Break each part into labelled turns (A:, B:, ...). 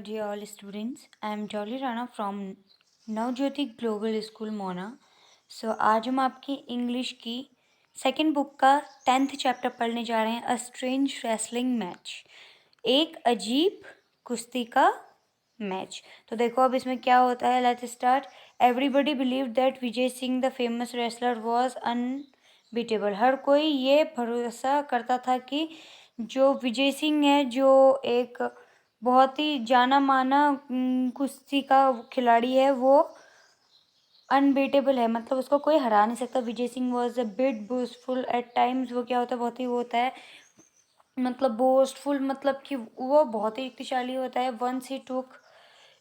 A: Dear all students, I am Jolly Rana from Navjyoti global school Mona. आज हम आपकी English की सेकंड बुक का 10th चैप्टर पढ़ने जा रहे हैं, अ स्ट्रेंज रेसलिंग मैच, एक अजीब कुश्ती का मैच। तो देखो अब इसमें क्या होता है, let's start. Everybody believe that Vijay Singh the famous wrestler was unbeatable. हर कोई ये भरोसा करता था कि जो विजय सिंह है, जो एक बहुत ही जाना माना कुश्ती का खिलाड़ी है, वो अनबीटेबल है, मतलब उसको कोई हरा नहीं सकता। Vijay Singh was a bit boastful at times. वो क्या होता है, बहुत ही वो होता है, मतलब बोस्टफुल, मतलब कि वो बहुत ही शक्तिशाली होता है। Once he took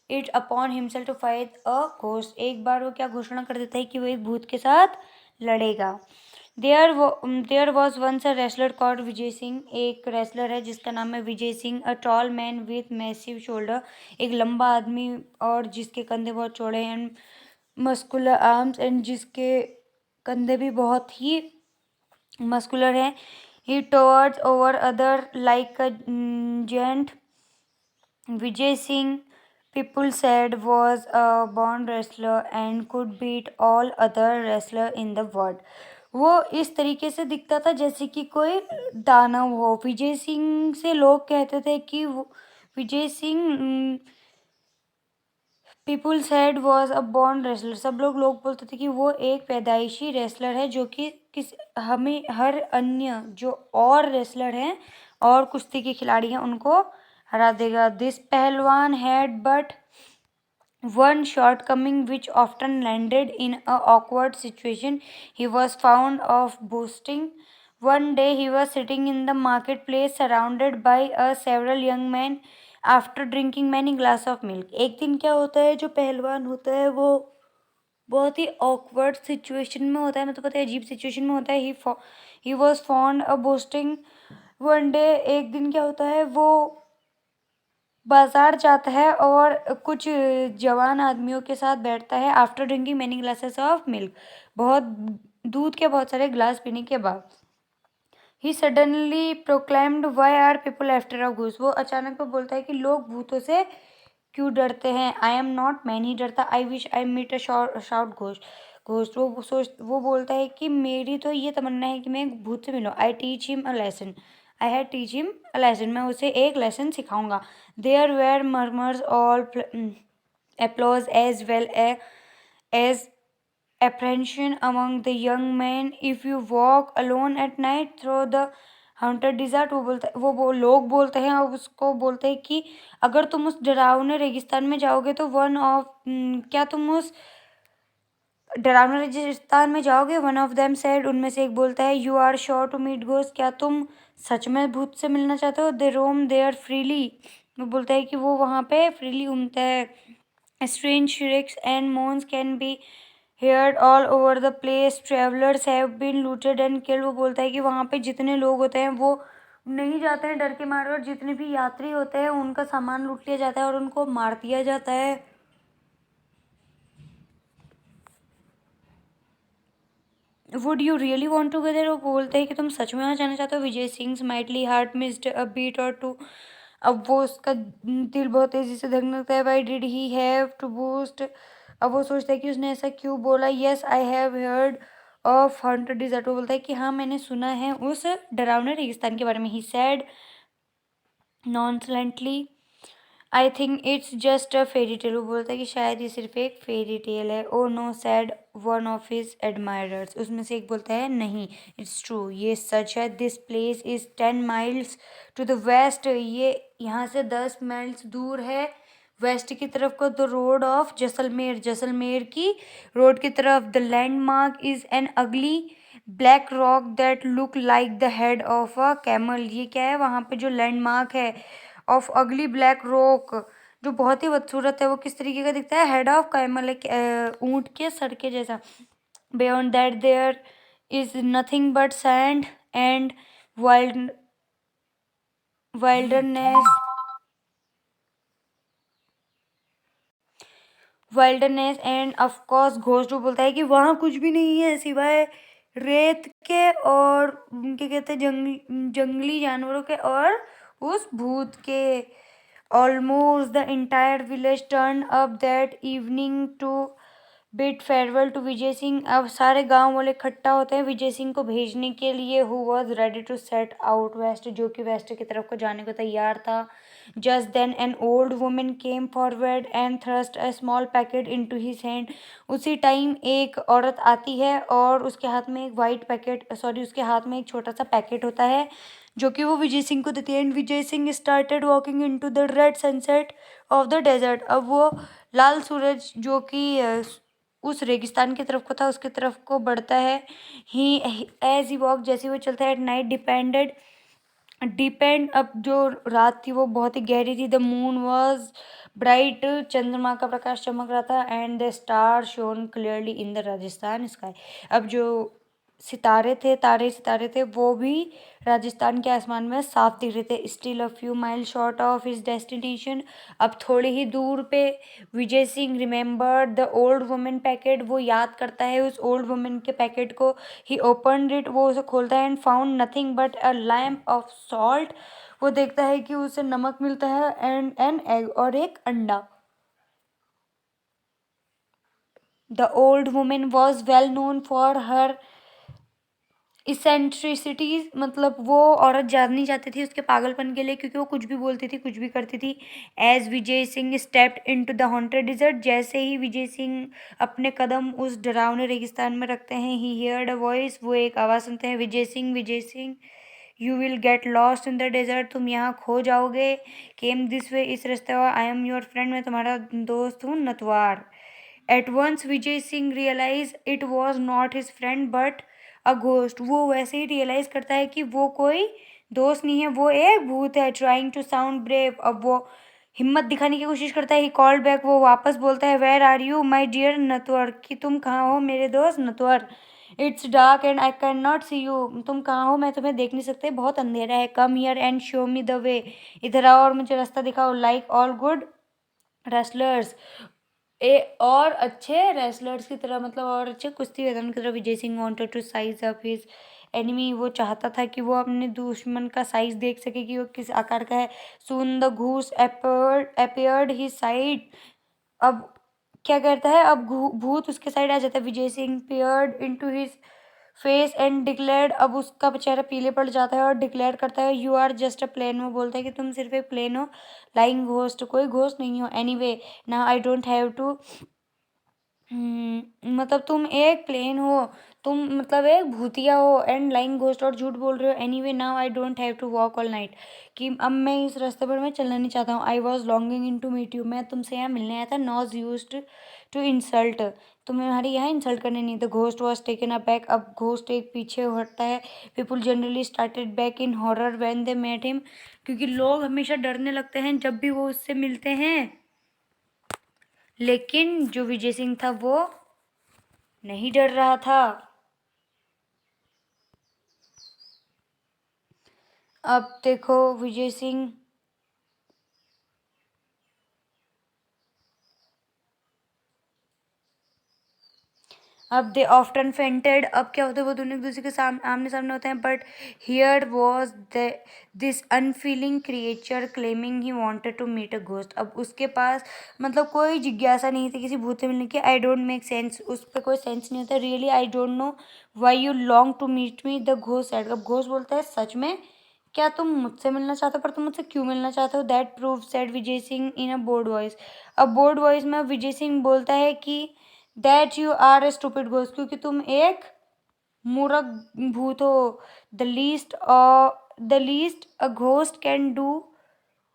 A: it upon himself to fight a ghost. एक बार वो क्या घोषणा कर देता है कि वो एक भूत के साथ लड़ेगा। There was once a wrestler called Vijay Singh. एक रेसलर है जिसका नाम है Vijay Singh. A tall man with massive shoulder. एक लंबा आदमी और जिसके कंधे बहुत चौड़े हैं। मस्कुलर आर्म्स, एंड जिसके कंधे भी बहुत ही मस्कुलर हैं। He towered over other like a giant. Vijay Singh, people said, was a born wrestler and could beat all other wrestler in the world. वो इस तरीके से दिखता था जैसे कि कोई दानव हो। विजय सिंह से लोग कहते थे कि Vijay Singh, people said was a born wrestler. सब लोग बोलते थे कि वो एक पैदाइशी रेसलर है, जो कि हमें हर अन्य जो और रेसलर हैं और कुश्ती के खिलाड़ी हैं उनको हरा देगा। दिस पहलवान had but one shortcoming which often landed in a awkward situation. He was fond of boasting. One day he was sitting in the marketplace surrounded by several young men after drinking many glass of milk. एक दिन क्या होता है, जो पहलवान होता है वो बहुत ही awkward सिचुएशन में होता है, मतलब पता है अजीब सिचुएशन में होता है। He was fond of boasting. One day, एक दिन क्या होता है, वो बाजार जाता है और कुछ जवान आदमियों के साथ बैठता है। After drinking many glasses of milk, बहुत दूध के बहुत सारे ग्लास पीने के बाद। He suddenly proclaimed, why are people after a ghost. वो अचानक में बोलता है कि लोग भूतों से क्यों डरते हैं। आई एम नॉट, मैं नहीं डरता। I wish I meet a shout ghost. Ghost वो बोलता है कि मेरी तो ये तमन्ना है कि मैं एक भूत से मिलूं। I teach him a lesson. I had teach him a lesson. मैं उसे एक लेसन सिखाऊंगा। There were murmurs all applause as well as apprehension among the young men. If you walk alone at night through the haunted desert, वो लोग बोलते हैं और उसको बोलते हैं कि अगर तुम उस डरावने रेगिस्तान में जाओगे तो क्या तुम उस डरावने रेगिस्तान में जाओगे। वन ऑफ देम सेड, उनमें से एक बोलता है, you are sure to meet ghost. क्या तुम सच में भूत से मिलना चाहते हो। They roam there freely. वो बोलता है कि वो वहाँ पे फ्रीली घूमता है। Strange shrieks and moans can be heard all over the place. Travelers have been looted and killed. वो बोलता है कि वहाँ पे जितने लोग होते हैं वो नहीं जाते हैं डर के मारे, और जितने भी यात्री होते हैं उनका सामान लूट लिया जाता है और उनको मार दिया जाता है। Would you really want to go there. वो बोलते हैं कि तुम सच में वहाँ जाना चाहते हो। विजय सिंह स्माइटली heart missed a beat or two. अब वो उसका दिल बहुत तेजी से धड़कता है। Why did he have to boast. अब वो सोचता है कि उसने ऐसा क्यों बोला। Yes I have heard of haunted desert. वो बोलता है कि हाँ, मैंने सुना है उस डरावने रेगिस्तान के बारे में। He said nonchalantly, I think it's just a fairy tale. वो बोलता है कि शायद ये सिर्फ एक फेरी टेल है। Oh no, said one of his admirers. उसमें से एक बोलता है, नहीं, इट्स ट्रू, ये सच है। This place is 10 miles to the west. ये यहाँ से 10 माइल्स दूर है वेस्ट की तरफ को। The road of Jaisalmer, Jaisalmer की रोड की तरफ। द लैंडमार्क इज एन अगली black rock that look like the head of a camel. ये क्या है, वहाँ पे जो लैंडमार्क है ऑफ अगली ब्लैक रॉक, जो बहुत ही बदसूरत है। वो किस तरीके का दिखता है, हेड ऑफ कैमल, ऊंट के सर के जैसा। Beyond that there is nothing but sand and wild wildness and of course ghost. वो बोलता है कि वहाँ कुछ भी नहीं है सिवाय रेत के और उनके कहते हैं जंगली जानवरों के और उस भूत के। Almost the entire village turned up that evening to bid farewell to Vijay Singh. अब सारे गांव वाले इकट्ठा होते हैं विजय सिंह को भेजने के लिए, who was ready to set out west, जो कि वेस्ट की तरफ को जाने को तैयार था। Just then an old woman came forward and thrust a small packet into his hand। उसी टाइम एक औरत आती है और उसके हाथ में एक वाइट पैकेट, सॉरी उसके हाथ में एक छोटा सा पैकेट होता है जो कि वो विजय सिंह को देती है। And Vijay Singh started walking into the red sunset of the desert. अब वो लाल सूरज जो कि उस रेगिस्तान की तरफ को था उसकी तरफ को बढ़ता है। ही एज ही वॉक, जैसे वो चलता है। एट नाइट डिपेंड, अब जो रात थी वो बहुत ही गहरी थी। द मून वॉज ब्राइट, चंद्रमा का प्रकाश चमक रहा था। And the star shown clearly in the Rajasthan sky. अब जो सितारे थे, सितारे थे, वो भी राजस्थान के आसमान में साफ दिख रहे थे। Still a few mile short of his destination, अब थोड़ी ही दूर पे Vijay Singh remember the old women packet, वो याद करता है उस ओल्ड वुमेन के पैकेट को। ही ओपन इट, वो उसे खोलता है। And found nothing but a lamp of salt, वो देखता है कि उसे नमक मिलता है। एंड एन एग, और एक अंडा। The old women was well known for her eccentricities, मतलब वो औरत जानी जाती थी उसके पागलपन के लिए, क्योंकि वो कुछ भी बोलती थी, कुछ भी करती थी। As Vijay Singh stepped into the haunted desert, जैसे ही विजय सिंह अपने कदम उस डरावने रेगिस्तान में रखते हैं, ही हियर्ड अ वॉइस, वो एक आवाज़ सुनते हैं। Vijay Singh you will get lost in the desert, तुम यहाँ खो जाओगे। केम दिस वे, इस रास्ते हुआ। आई एम योर फ्रेंड, मैं तुम्हारा दोस्त हूँ Natwar. At once Vijay Singh realise it was not his friend but a ghost, वो वैसे ही रियलाइज करता है कि वो कोई दोस्त नहीं है, वो एक भूत है। ट्राइंग टू साउंड ब्रेव, अब वो हिम्मत दिखाने की कोशिश करता है। ही कॉल्ड बैक, वो वापस बोलता है। Where are you my dear Natwar, कि तुम कहाँ हो मेरे दोस्त Natwar. It's dark and I can not see you, तुम कहाँ हो मैं तुम्हें देख नहीं सकते, बहुत अंधेरा है। Come here and show me the way, इधर आओ और मुझे रास्ता दिखाओ। लाइक ऑल गुड रेसलर्स, और अच्छे रेसलर्स की तरह, मतलब और अच्छे कुश्ती मैदान की तरह, Vijay Singh wanted to size up his enemy, वो चाहता था कि वो अपने दुश्मन का साइज देख सके कि वो किस आकार का है। सून द घूस अपेयर्ड हिज साइड, अब क्या करता है, अब भूत उसके साइड आ जाता है। Vijay Singh peered into his face and declared, अब उसका चेहरा पीले पड़ जाता है और डिक्लेयर करता है you are just a plain, वो बोलता है कि तुम सिर्फ एक प्लेन हो। लाइंग घोस्ट, कोई घोस्ट नहीं हो। Anyway now I don't have to, मतलब तुम एक प्लेन हो, तुम मतलब एक भूतिया हो। एंड लाइंग घोस्ट, और झूठ बोल रहे हो। Anyway now I don't have to walk all night, कि अब मैं इस रास्ते पर मैं चलना नहीं चाहता हूँ। I was longing in to meet you, मैं तुमसे यहाँ मिलने आया था। नॉज यूज्ड टू इंसल्ट, तुम्हारी यहाँ इंसल्ट करने नहीं। The ghost was taken a back, अब घोस्ट एक पीछे हटता है। People generally started back in horror when they met him, क्योंकि लोग हमेशा डरने लगते हैं जब भी वो उससे मिलते हैं। लेकिन जो विजय सिंह था वो नहीं डर रहा था। अब देखो विजय सिंह, अब दे ऑफ्टन फेंटेड, अब क्या होता है वो दोनों एक दूसरे के आमने सामने होते हैं। But here was this unfeeling creature claiming he wanted to meet a ghost, अब उसके पास मतलब कोई जिज्ञासा नहीं थी किसी भूत से मिलने की। आई डोंट मेक सेंस, उस पर कोई सेंस नहीं होता। Really I don't know why you long to meet me, the ghost said, अब घोस्ट बोलता है सच में क्या तुम मुझसे मिलना चाहते हो, पर तुम मुझसे क्यों मिलना चाहते हो। That prove said Vijay Singh in a bored voice, अब बोर्ड वॉइस में विजय सिंह बोलता है कि that you are a stupid ghost, क्योंकि तुम एक मूर्ख भूत हो। The least a ghost can do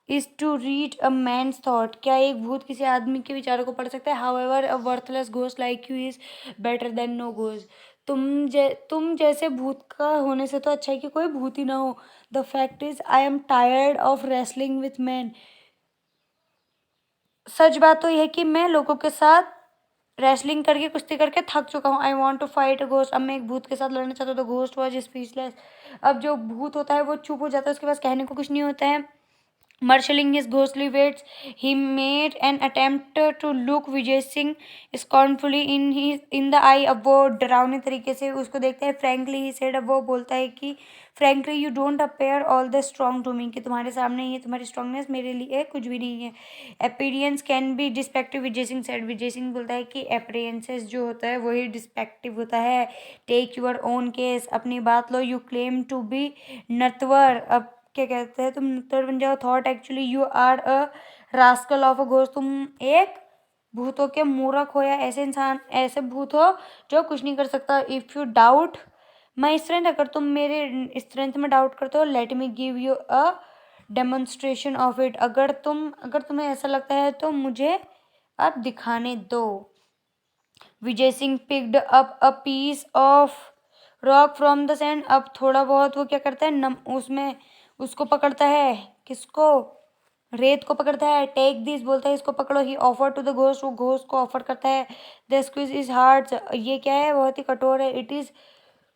A: is to read a man's thought, क्या एक भूत किसी आदमी के विचारों को पढ़ सकता है। However a worthless ghost like you is better than no ghost, तुम जैसे भूत का होने से तो अच्छा है कि कोई भूत ही ना हो। The fact is I am tired of wrestling with man, सच बात तो यह है कि मैं लोगों के साथ रेसलिंग करके कुश्ती करके थक चुका हूँ। I want to fight a ghost, अब मैं एक भूत के साथ लड़ना चाहता हूँ। तो घोस्ट वॉज स्पीचलेस, अब जो भूत होता है वो चुप हो जाता है, उसके पास कहने को कुछ नहीं होता है। Marshalling his ghostly weights, he made an attempt to look Vijay Singh scornfully in the eye. अब वो डरावने तरीके से उसको देखता है. Frankly he said, अब वो बोलता है कि frankly you don't appear all the strong to me, कि तुम्हारे सामने ये तुम्हारी स्ट्रांगनेस मेरे लिए कुछ भी नहीं है. Appearance can be deceptive, Vijay Singh said. विजय सिंह बोलता है कि appearances जो होता है वही डिस्पेक्टिव होता है. Take your own case, अपनी बात लो. You claim to be नतवर, अब क्या कहते हैं, तुम नतवर बन जाओ. Thought actually you are a rascal of a ghost, तुम एक भूत हो के मूर्ख हो, या ऐसे इंसान, ऐसे भूत हो जो कुछ नहीं कर सकता. If you doubt my strength, अगर तुम मेरे स्ट्रेंथ में डाउट करते हो, let me give you a demonstration of it, अगर तुम्हें ऐसा लगता है तो मुझे अब दिखाने दो. Vijay Singh picked up a piece of rock from the sand, अब थोड़ा बहुत वो क्या करता है, उसमें उसको पकड़ता है. किसको? रेत को पकड़ता है. टेक दिस, बोलता है इसको पकड़ो. ही ऑफर टू द घोस्ट, वो घोस्ट को ऑफर करता है. द स्क्वीज इज हार्ड, ये क्या है, बहुत ही कठोर है. It is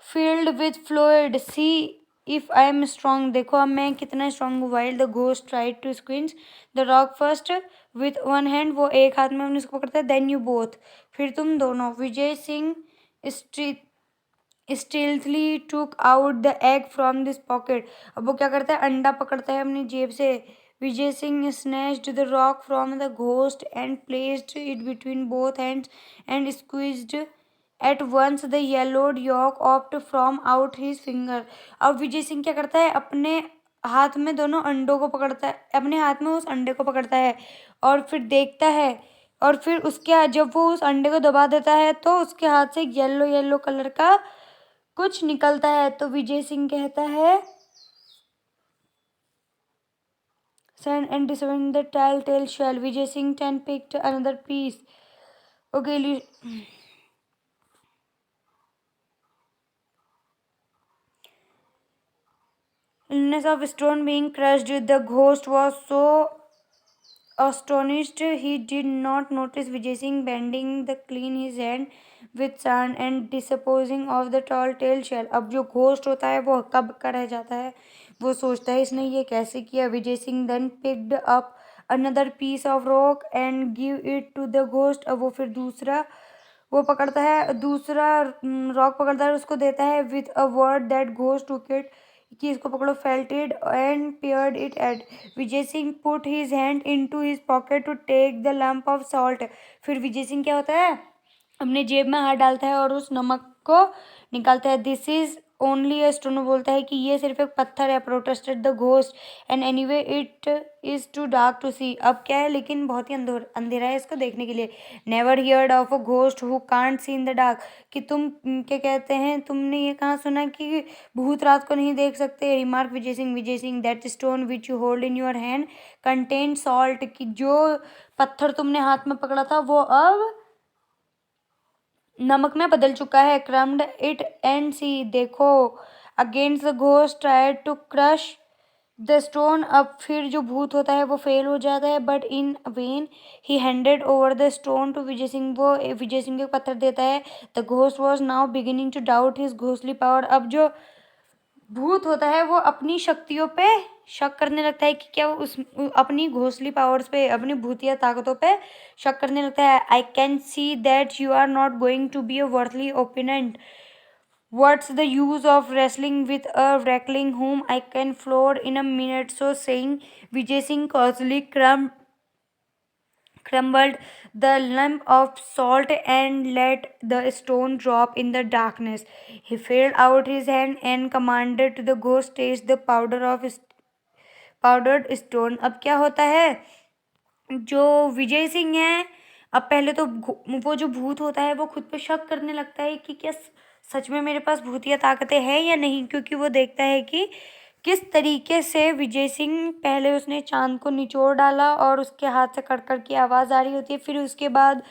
A: filled with fluid, see if I am strong, देखो अब मैं कितना स्ट्रॉन्ग हूँ. While the ghost tried to squeeze the rock first with one hand, वो एक हाथ में अपने उसको पकड़ता है. देन यू बोथ, फिर तुम दोनों. Vijay Singh stealthily took out the egg from this pocket, अब वो क्या करता है, अंडा पकड़ता है अपनी जेब से. Vijay Singh snatched the rock from the ghost and placed it between both hands and squeezed at once the yellowed yolk opt from out his finger. अब विजय सिंह क्या करता है, अपने हाथ में दोनों अंडों को पकड़ता है, अपने हाथ में उस अंडे को पकड़ता है और फिर देखता है. और फिर जब वो उस अंडे को दबा देता है तो उसके हाथ से येलो येलो कलर का कुछ निकलता है. तो विजय सिंह कहता है, send and disappoint the telltale shell. Vijay Singh then picked another piece. Okay, illness of stone being crushed, the ghost was so astonished he did not notice Vijay Singh bending the clean his hand with sand and disposing of the tall tail shell. अब जो ghost होता है वो कब का रह जाता है, वो सोचता है इसने ये कैसे किया. Vijay Singh then picked up another piece of rock and give it to the ghost. अब वो फिर दूसरा वो पकड़ता है, दूसरा रॉक पकड़ता है, उसको देता है. With a word that ghost took it, कि इसको पकड़ो. Felt it and paired it at. Vijay Singh put his hand into his pocket to take the lump of salt. फिर विजय सिंह क्या होता है, अपने जेब में हाथ डालता है और उस नमक को निकालता है. This is only a stone, बोलता है कि ये सिर्फ एक पत्थर है. Protested the ghost and anyway it is too dark to see, अब क्या है लेकिन बहुत ही अंधेरा है इसको देखने के लिए. Never heard of a ghost who can't see in the dark, कि तुम क्या कहते हैं, तुमने ये कहाँ सुना कि भूत रात को नहीं देख सकते. Remark Vijay Singh that stone which you hold in your hand contain salt, कि जो पत्थर तुमने हाथ में पकड़ा था वो अब नमक में बदल चुका है. क्रम्ड इट एंड सी, देखो. Against the ghost tried to crush the stone, अब फिर जो भूत होता है वो फेल हो जाता है. But in vain he handed over the stone to Vijay Singh, वो विजय सिंह को पत्थर देता है. The ghost was now beginning to doubt his ghostly power, अब जो भूत होता है वो अपनी शक्तियों पे शक करने लगता है कि क्या वो अपनी घोंसली पावर्स पे, अपनी भूतिया ताकतों पे शक करने लगता है. I can see that you are not going to be a worthy opponent. What's the use of wrestling with a weakling whom I can floor in a minute. So saying Vijay Singh casually crumbled the lump of salt and let the stone drop in the darkness. He held out his hand and commanded to the ghost, taste the powdered stone. अब क्या होता है, जो विजय सिंह है, अब पहले तो वो जो भूत होता है वो खुद पे शक करने लगता है कि क्या सच में मेरे पास भूतिया ताकतें हैं या नहीं, क्योंकि वो देखता है कि किस तरीके से विजय सिंह, पहले उसने चांद को निचोड़ डाला और उसके हाथ से कड़कड़ की आवाज़ आ रही होती है. फिर उसके बाद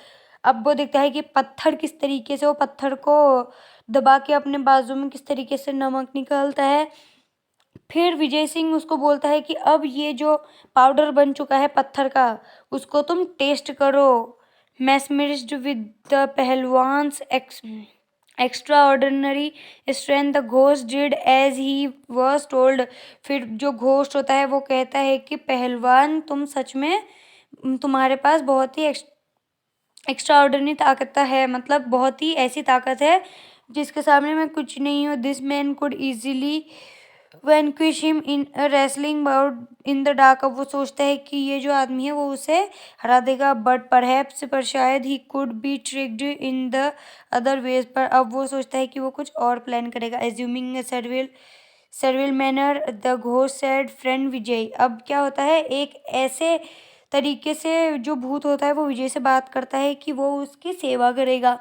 A: अब वो देखता है कि पत्थर किस तरीके से, वो पत्थर को दबा के अपने बाजू में किस तरीके से नमक निकलता है. फिर विजय सिंह उसको बोलता है कि अब ये जो पाउडर बन चुका है पत्थर का, उसको तुम टेस्ट करो. Mesmerised with the pahalwan's extraordinary strength the ghost did as he was told. फिर जो घोस्ट होता है वो कहता है कि पहलवान तुम सच में तुम्हारे पास बहुत ही एक्स्ट्रा ऑर्डिनरी ताकत है, मतलब बहुत ही ऐसी ताकत है जिसके सामने मैं कुछ नहीं हूँ। This man could easily vanquish him in wrestling bout in the dark. अब वो सोचता है कि ये जो आदमी है वो उसे हरा देगा, बट परहैप्स पर शायद he could be tricked in the other ways. पर अब वो सोचता है कि वो कुछ और प्लान करेगा। Assuming servile servile manner the ghost said friend Vijay. अब क्या होता है, एक ऐसे तरीके से जो भूत होता है वो विजय से बात करता है कि वो उसकी सेवा करेगा।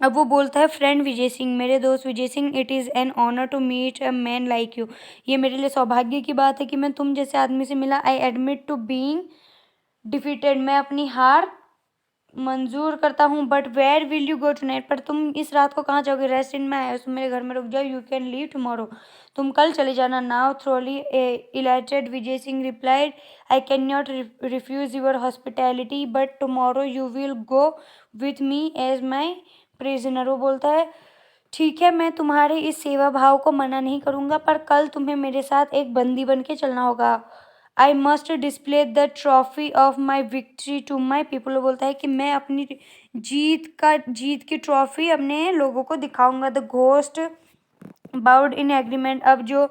A: अब वो बोलता है फ्रेंड विजय सिंह, मेरे दोस्त Vijay Singh, it is an honour to meet a man like you. ये मेरे लिए सौभाग्य की बात है कि मैं तुम जैसे आदमी से मिला। I admit to being defeated, मैं अपनी हार मंजूर करता हूँ। But where will you go tonight, पर तुम इस रात को कहाँ जाओगे? रेस्ट इन माई हाउस, मेरे घर में रुक जाओ। यू कैन लीव टुमारो, तुम कल चले जाना। Now thoroughly elated Vijay Singh replied, I can not refuse your hospitality but tomorrow you will go with me as my prisoner. वो बोलता है ठीक है, मैं तुम्हारे इस सेवा भाव को मना नहीं करूँगा, पर कल तुम्हें मेरे साथ एक बंदी बन के चलना होगा। I must display the trophy of my victory to my people. वो बोलता है कि मैं अपनी जीत की ट्रॉफी अपने लोगों को दिखाऊंगा। The ghost bowed in agreement. अब जो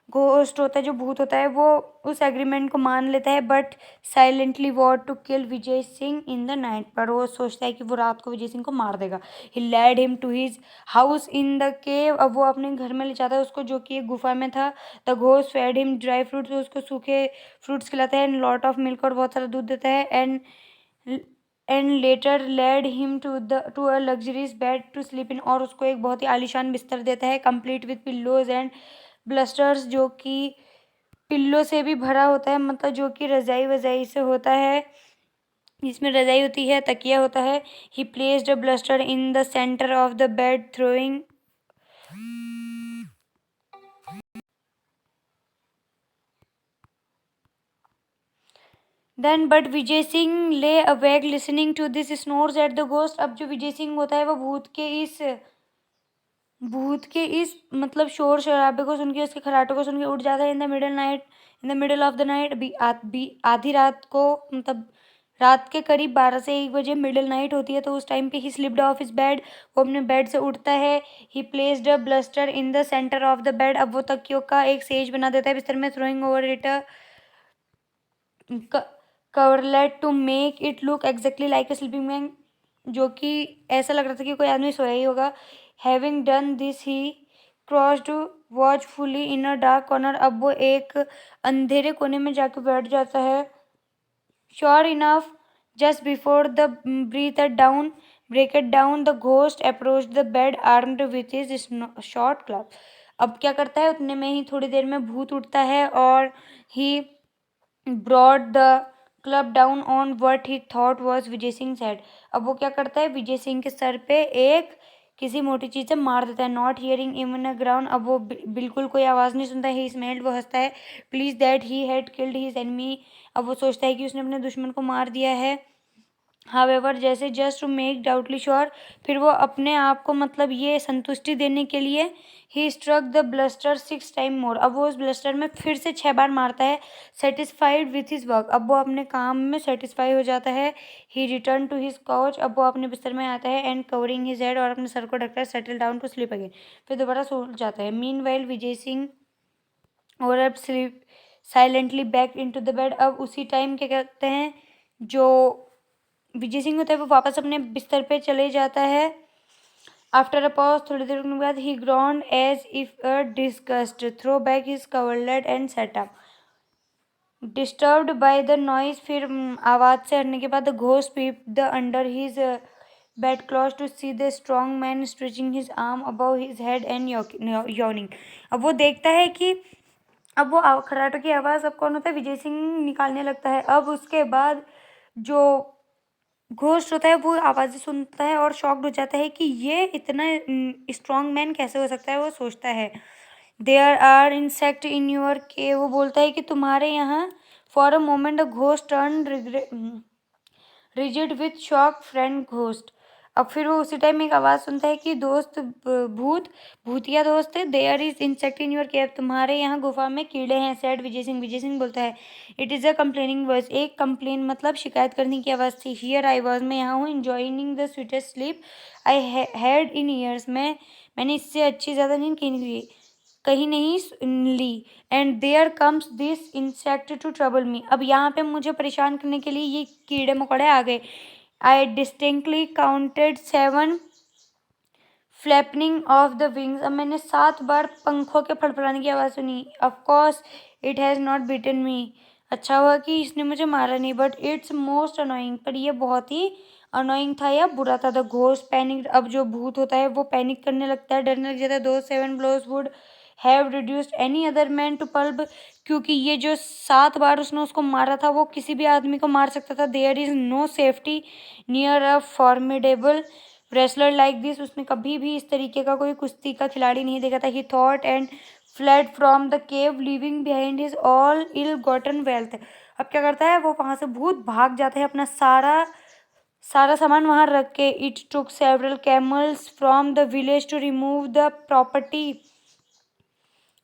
A: घोस्ट होता है, जो भूत होता है, वो उस एग्रीमेंट को मान लेता है, but silently war to kill Vijay Singh in the night. पर वो सोचता है कि वो रात को विजय सिंह को मार देगा। He led him to his house in the cave. अब वो अपने घर में ले जाता है उसको, जो कि एक गुफा में था। The ghost fed him dry fruits, उसको सूखे फ्रूट्स खिलाता है, एंड लॉट ऑफ मिल्क, और बहुत सारा दूध देता है। And later led him to a luxurious bed to sleep in, और उसको एक बहुत ही आलीशान बिस्तर देता है, complete with pillows and bolsters, जो कि पिल्लो से भी भरा होता है, मतलब जो कि रजाई वजाई से होता है, जिसमें रजाई होती है, तकिया होता है। He placed a bolster in the centre of the bed throwing then but Vijay Singh lay awake listening to this snores at the ghost. अब जो विजय सिंह होता है वो भूत के इस मतलब शोर शराबे को सुन के, उसके खराटों को सुन के उठ जाता है। In the middle of the night, आधी रात को, मतलब रात के करीब 12 से 1 बजे मिडिल नाइट होती है, तो उस टाइम पे ही स्लिप्ड ऑफ हिज बेड, वो अपने बेड से उठता है। He placed a bolster in the centre of the bed. अब वो तकियों का एक सेज बना देता है बिस्तर में, throwing over it coverlet to make it look exactly like a sleeping man, जो कि ऐसा लग रहा था कि कोई आदमी सोया ही होगा। Having done this he crossed watchfully in a dark corner. अब वो एक अंधेरे कोने में जाके बैठ जाता है। Sure enough, just before the break it down, the ghost approach the bed armed with his short club. अब क्या करता है, उतने में ही थोड़ी देर में भूत उठता है और he brought the club down on what he thought was Vijay Singh said. अब वो क्या करता है, विजय सिंह के सर पे एक किसी मोटी चीज से मार देता है। Not hearing even a ground, अब वो बिल्कुल कोई आवाज नहीं सुनता। ही स्मेल्ड, वो हंसता है। Please that he had killed his enemy, अब वो सोचता है कि उसने अपने दुश्मन को मार दिया है। हावेवर, जैसे just to make doubly sure, फिर वो अपने आप को मतलब ये संतुष्टि देने के लिए he struck the bolster 6 time more. अब वो उस ब्लस्टर में फिर से 6 बार मारता है। सेटिस्फाइड विथ हिज वर्क, अब वो अपने काम में सेटिस्फाई हो जाता है। ही रिटर्न टू हिज काउच, अब वो अपने बिस्तर में आता है, एंड कवरिंग हिज हेड, और अपने सर को ढककर settle down to sleep again, फिर दोबारा सो जाता है। मीन वाइल विजय सिंह और अब sleep silently back in to the bed. अब उसी टाइम क्या कहते हैं, जो विजय सिंह होता है वो वापस अपने बिस्तर पे चले जाता है। आफ्टर अ पॉज, थोड़ी देर के बाद, he groaned as if a disgust, throw back his coverlet and set up. Disturbed by the noise, फिर आवाज से हटने के बाद, the ghost peep the under his bed clothes to see the strong man stretching his arm above his head and yawning. अब वो देखता है कि अब वो खर्राटों की आवाज़ अब कौन होता है, विजय सिंह निकालने लगता है। अब उसके बाद जो घोस्ट होता है वो आवाज़ें सुनता है और शॉक्ड हो जाता है कि ये इतना स्ट्रॉन्ग मैन कैसे हो सकता है। वो सोचता है there are insect in your के, वो बोलता है कि तुम्हारे यहाँ। For a moment the ghost turn rigid with shock friend ghost. अब फिर वो उसी टाइम एक आवाज़ सुनता है कि दोस्त भूतिया दोस्त है, there is insect in your cave, तुम्हारे यहाँ गुफा में कीड़े हैं, सेड विजय सिंह। विजय सिंह बोलता है it is a complaining voice, एक कंप्लेन मतलब शिकायत करने की आवाज़ थी। हियर आई वॉज, मैं यहाँ हूँ, enjoying the sweetest sleep I had in years, मैंने इससे अच्छी ज़्यादा नींद कहीं नहीं ली। And there comes this insect to trouble me, अब यहाँ पे मुझे परेशान करने के लिए ये कीड़े मकोड़े आ गए। I distinctly counted 7 flapping of the wings, अब मैंने 7 बार पंखों के फड़फड़ाने की आवाज़ सुनी। Of course it has not beaten me, अच्छा हुआ कि इसने मुझे मारा नहीं, बट इट्स मोस्ट अनोइंग, पर ये बहुत ही अनोइंग था या बुरा था। द घोस्ट पैनिक, अब जो भूत होता है वो पैनिक करने लगता है, डरने लग जाता है। Though 7 blows would have reduced any other man to pulp, क्योंकि ये जो 7 बार उसने उसको मारा था वो किसी भी आदमी को मार सकता था। There is no safety near a formidable wrestler like this, उसने कभी भी इस तरीके का कोई कुश्ती का खिलाड़ी नहीं देखा था। He thought and fled from the cave leaving behind his all ill gotten wealth, अब क्या करता है वो, वहाँ से भूत भाग जाता है अपना सारा सामान वहाँ रख के। It took several camels from the village to remove the property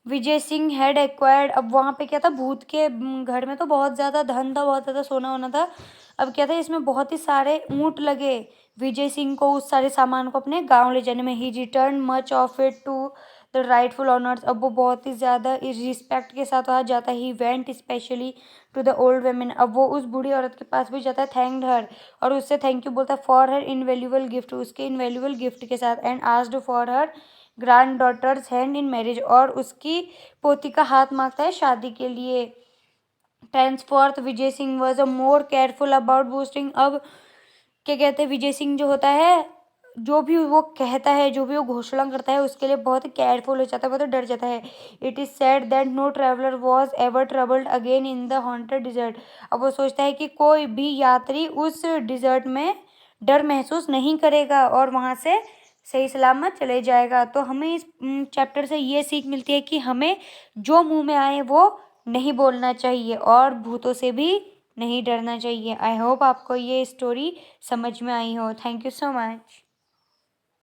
A: Vijay Singh had acquired, अब वहाँ पे क्या था, भूत के घर में तो बहुत ज़्यादा धन था, बहुत ज़्यादा सोना होना था। अब क्या था, इसमें बहुत ही सारे ऊँट लगे विजय सिंह को उस सारे सामान को अपने गांव ले जाने में। He return much of it to the rightful owners, अब वो बहुत ही ज़्यादा रिस्पेक्ट के साथ वहाँ जाता है। He went specially to the old women, अब वो उस बूढ़ी औरत के पास भी जाता है, थैंक्ड हर, और उससे थैंक यू बोलता है फॉर हर इनवैल्यूएबल गिफ्ट, उसके इनवैल्यूएबल गिफ्ट के साथ। And asked for her granddaughter's hand in marriage, और उसकी पोती का हाथ मांगता है शादी के लिए। Henceforth Vijay Singh was a more careful about boosting, अब क्या कहते हैं, विजय सिंह जो होता है, जो भी वो कहता है, जो भी वो घोषणा करता है, उसके लिए बहुत ही केयरफुल हो जाता है, बहुत ही डर जाता है। It is said that no traveller was ever troubled again in the haunted desert, अब वो सोचता है कि कोई भी यात्री उस डिजर्ट में डर महसूस नहीं करेगा और वहाँ से सही सलामत चले जाएगा। तो हमें इस चैप्टर से ये सीख मिलती है कि हमें जो मुंह में आए वो नहीं बोलना चाहिए और भूतों से भी नहीं डरना चाहिए। आई होप आपको ये स्टोरी समझ में आई हो। Thank you so much.